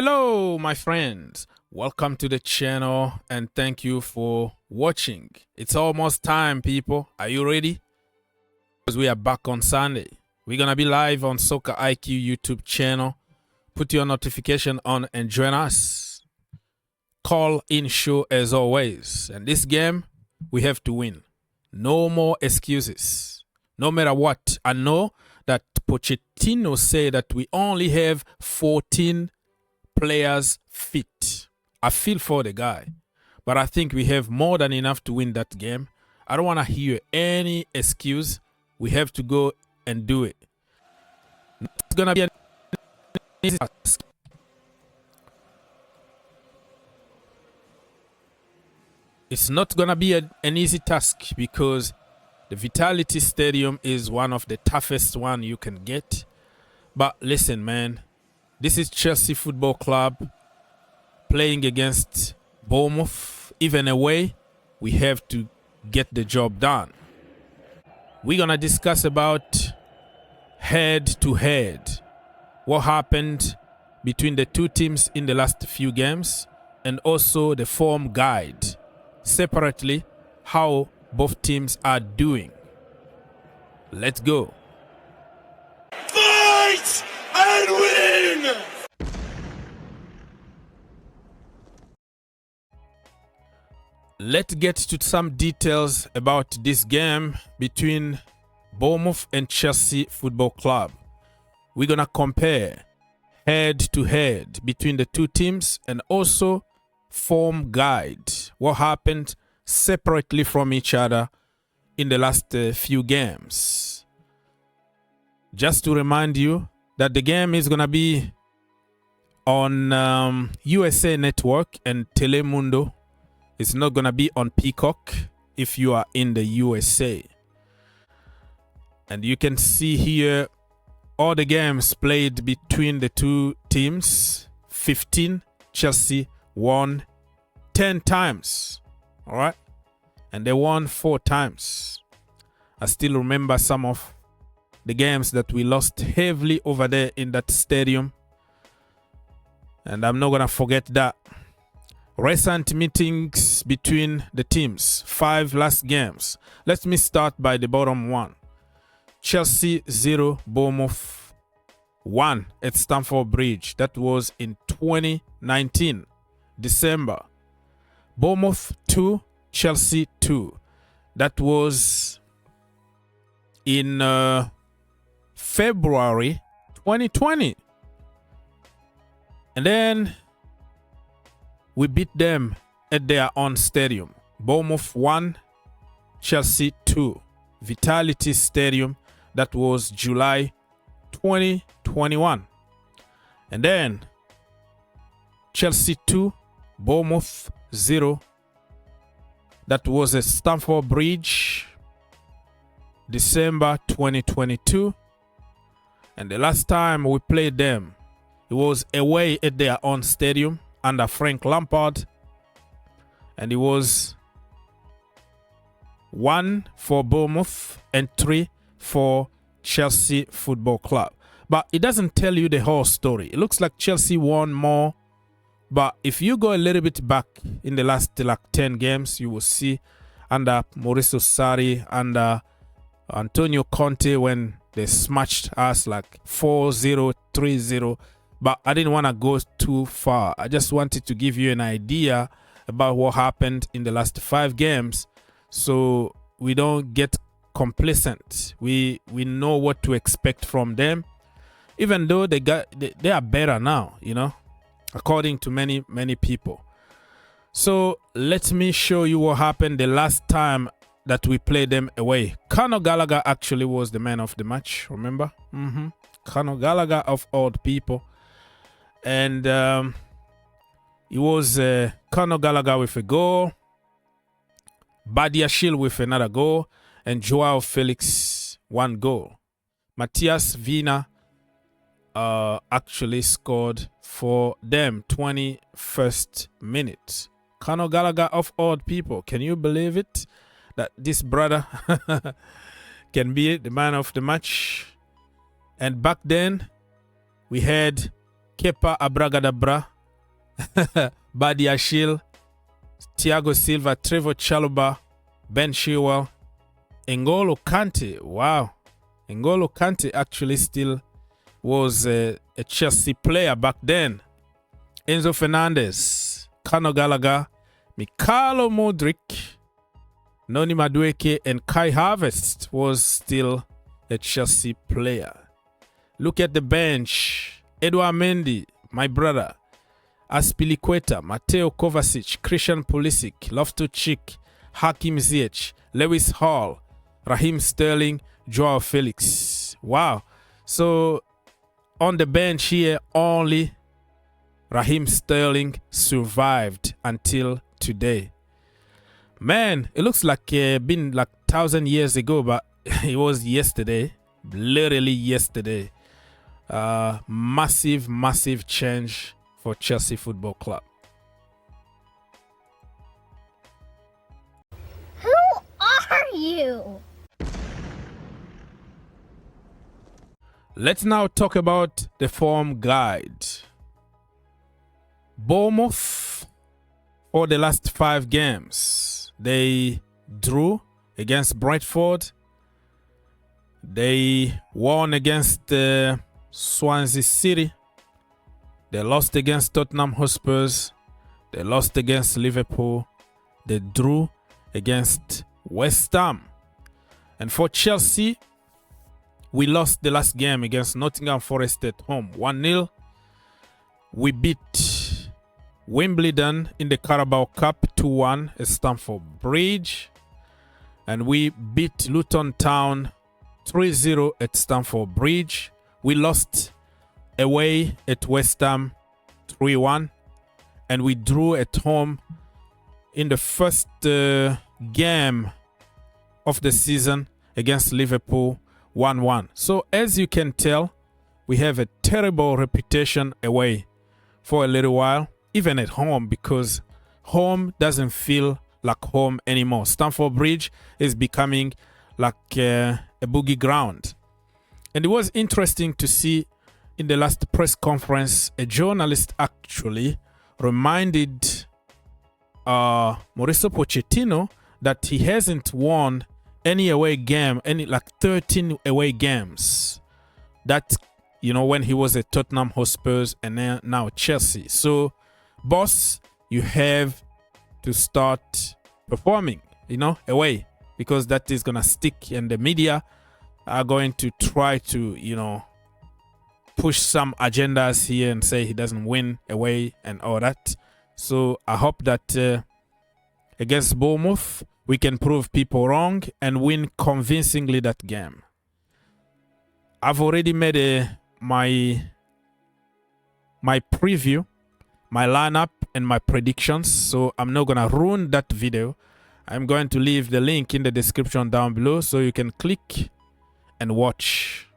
Hello, my friends. Welcome to the channel and thank you for watching. It's almost time, people. Are you ready? Because we are back on Sunday. We're going to be live on Soccer IQ YouTube channel. Put your notification on and join us. Call in show as always. And this game, we have to win. No more excuses. No matter what. I know that Pochettino said that we only have 14 players fit. I feel for the guy, but I think we have more than enough to win that game. I don't want to hear any excuse. We have to go and do it. It's gonna be an easy task. It's not gonna be an easy task because the Vitality Stadium is one of the toughest one you can get. But listen, man. This is Chelsea Football Club playing against Bournemouth. Even away, we have to get the job done. We're going to discuss about head-to-head. What happened between the two teams in the last few games. And also the form guide. Separately, how both teams are doing. Let's go. Fight and win! Let's get to some details about this game between Bournemouth and Chelsea Football Club. We're going to compare head-to-head between the two teams and also form guide. What happened separately from each other in the last few games. Just to remind you that the game is going to be on USA Network and Telemundo. It's not going to be on Peacock if you are in the USA. And you can see here all the games played between the two teams. 15. Chelsea won 10 times. All right. And they won 4 times. I still remember some of the games that we lost heavily over there in that stadium. And I'm not going to forget that. Recent meetings between the teams. 5 last games. Let me start by the bottom one. Chelsea 0, Bournemouth 1 at Stamford Bridge. That was in 2019, December. Bournemouth 2, Chelsea 2. That was in February 2020. And then we beat them at their own stadium. Bournemouth 1, Chelsea 2. Vitality Stadium. That was July 2021. And then Chelsea 2, Bournemouth 0. That was at Stamford Bridge, December 2022. And the last time we played them, it was away at their own stadium under Frank Lampard. And it was 1 for Bournemouth and 3 for Chelsea Football Club. But it doesn't tell you the whole story. It looks like Chelsea won more. But if you go a little bit back in the last 10 games, you will see under Mauricio Sarri, under Antonio Conte, when they smashed us like 4-0, 3-0. But I didn't want to go too far. I just wanted to give you an idea about what happened in the last 5 games, so we don't get complacent. We know what to expect from them, even though they are better now, you know, according to many people. So let me show you what happened the last time that we played them away. Conor Gallagher actually was the man of the match, remember? Conor Gallagher of all people. And it was Conor Gallagher with a goal, Badiashile with another goal, and Joao Felix 1 goal. Matthias Vina actually scored for them 21st minute. Conor Gallagher of all people. Can you believe it? That this brother can be the man of the match. And back then, we had Kepa Abragadabra, Badiashile, Thiago Silva, Trevor Chalobah, Ben Chilwell, N'Golo Kante. Wow. N'Golo Kante actually still was a Chelsea player back then. Enzo Fernandez, Conor Gallagher, Mikhailo Mudryk, Noni Madueke, and Kai Havertz was still a Chelsea player. Look at the bench. Edouard Mendy, my brother. Aspilicueta, Mateo Kovacic, Christian Pulisic, Loftus-Cheek, Hakim Ziyech, Lewis Hall, Raheem Sterling, Joao Felix. Wow. So on the bench here, only Raheem Sterling survived until today. Man, it looks like been like 1,000 years ago, but it was yesterday, literally yesterday. Massive, massive change for Chelsea Football Club. Who are you? Let's now talk about the form guide. Bournemouth, for the last 5 games, they drew against Brentford. They won against Swansea City. They lost against Tottenham Hotspurs. They lost against Liverpool. They drew against West Ham. And for Chelsea, we lost the last game against Nottingham Forest at home, 1-0. We beat Wimbledon in the Carabao Cup 2-1 at Stamford Bridge. And we beat Luton Town 3-0 at Stamford Bridge. We lost away at West Ham 3-1. And we drew at home in the first game of the season against Liverpool 1-1. So as you can tell, we have a terrible reputation away for a little while, even at home, because home doesn't feel like home anymore. Stamford Bridge is becoming like a boogie ground. And it was interesting to see in the last press conference, a journalist actually reminded Mauricio Pochettino that he hasn't won any away game, like 13 away games. That, you know, when he was at Tottenham Hotspurs and now Chelsea. So, boss, you have to start performing, you know, away, because that is going to stick, and the media are going to try to, you know, push some agendas here and say he doesn't win away and all that. So I hope that against Bournemouth, we can prove people wrong and win convincingly that game. I've already made my preview, my lineup, and my predictions, so I'm not gonna ruin that video. I'm going to leave the link in the description down below so you can click and watch.